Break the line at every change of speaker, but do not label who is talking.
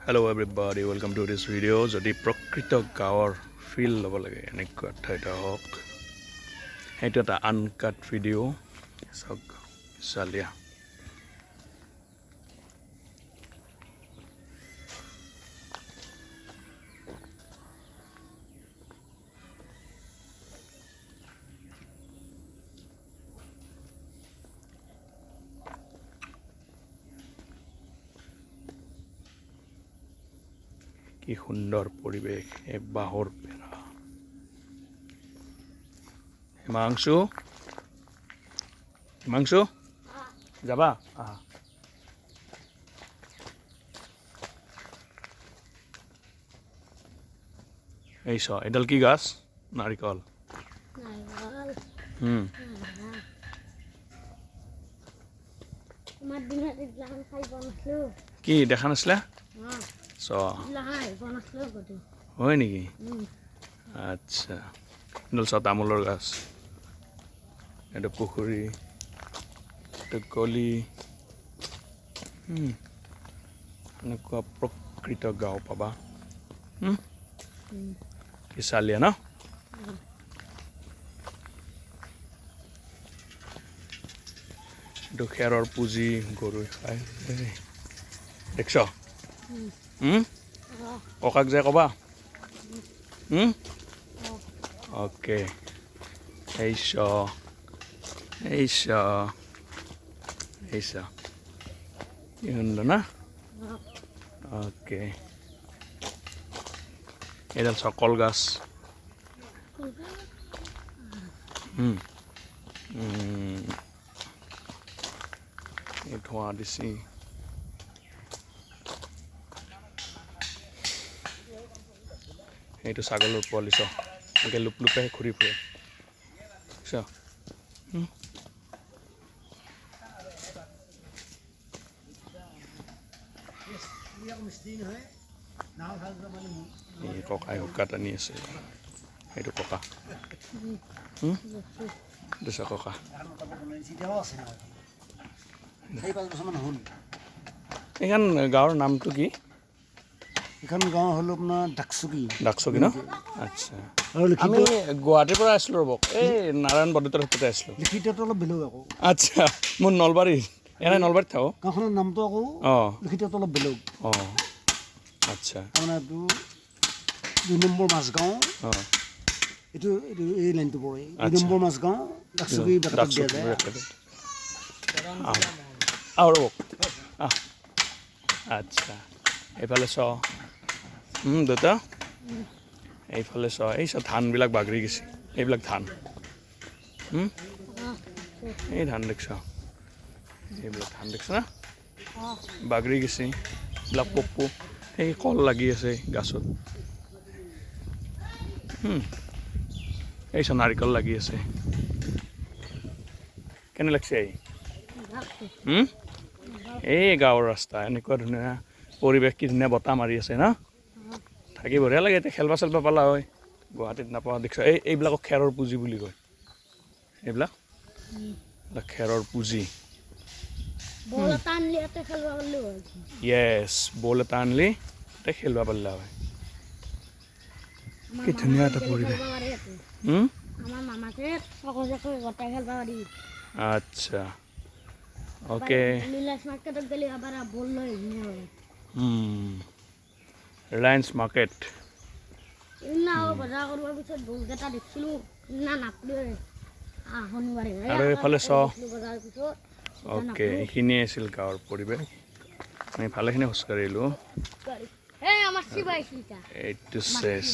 Hello everybody, welcome to this video. যদি প্ৰকৃত গাঁৱৰ ফিল ল'ব লাগে এনেকুৱা ঠাইটা হওক, সেইটো এটা আনকাট ভিডিঅ' চাওক চালিয়া। কি সুন্দৰ পৰিৱেশ, এই বাঁহৰ বেৰা। হিমাংশু যাবা? আহা। এই চ এডাল কি গাছ? নাৰিকল। কি দেখা নাছিলে? হয় নেকি? আচ্ছা, এডাল চ তামোলৰ গাছ, এইটো পুখুৰী, এইটো গলি। এনেকুৱা প্ৰকৃত গাঁও পাবা। কি চালিয়া ন? এইটো খেৰৰ পুঁজি, গৰুই খায়। দেখছ? ককাক যে ক'বা। অ'কে, এইছ কি সুন্দৰ না? অ'কে, এইডাল চকল গাছ। এই ধোঁৱা দিছি। এইটো ছাগলৰ পোৱালি চ, এনেকৈ লুপ লুপে ঘূৰি ফুৰে চ। এই ককাই হুকা টানি আছে, সেইটো ককা। দুটা ককা। এইখন গাঁৱৰ নামটো কি?
এখন গাঁও হ'ল আপোনাৰ ডাকচুকী।
ডাকচুকী ন? আচ্ছা, আমি গুৱাহাটীৰ পৰা আছিলোঁ ৰ'ব, এই নাৰায়ণ বৰদেউতাৰ হাততে আছিলোঁ।
লিখিতটো অলপ বেলেগ আকৌ।
আচ্ছা, মোৰ নলবাৰী, এনে নলবাৰীত থাকোঁ।
গাঁওখনৰ নামটো আকৌ লিখিতটো অলপ বেলেগ।
আচ্ছা,
তাৰমানে এইটো 2 নম্বৰ মাজগাঁও। এইটো এই লাইনটো পৰে, 2 নম্বৰ মাজগাঁও ডাকচুকী বেকাৰত দিয়া যায়।
ৰ'ব, আচ্ছা, এইফালে চ দেউতা, এইফালে চ, এই চ ধানবিলাক বাগৰি গৈছে, এইবিলাক ধান। এই ধান দেখছ, এইবিলাক ধান দেখছ না? বাগৰি গৈছে, এইবিলাক পোক পোক, সেই কল লাগি আছে গাছত। এই চ নাৰিকল লাগি আছে। কেনে লাগছে আহি? এই গাঁৱৰ ৰাস্তা, এনেকুৱা ধুনীয়া পৰিৱেশ, কি ধুনীয়া বতাহ মাৰি আছে না? থাকি বঢ়িয়া লাগে। এতিয়া খেলবা চেলবা পালা হয়, গুৱাহাটীত নাপাওঁ দেখছ। এইবিলাকক খেৰৰ পুঁজি বুলি কয়। এইবিলাক খেৰৰ পুঁজি। য়েছ, বল এটা আনলি তাতে খেলিব পাৰিলা হয়। কি ধুনীয়া এটা পৰিৱেশ। আচ্ছা, অ'কে। Reliance market. আৰু এইফালে চ, অ'কে, এইখিনিয়ে আছিল গাঁৱৰ পৰিৱেশ। আমি ভালেখিনি খোজকাঢ়িলোঁ। এইটো চেছ।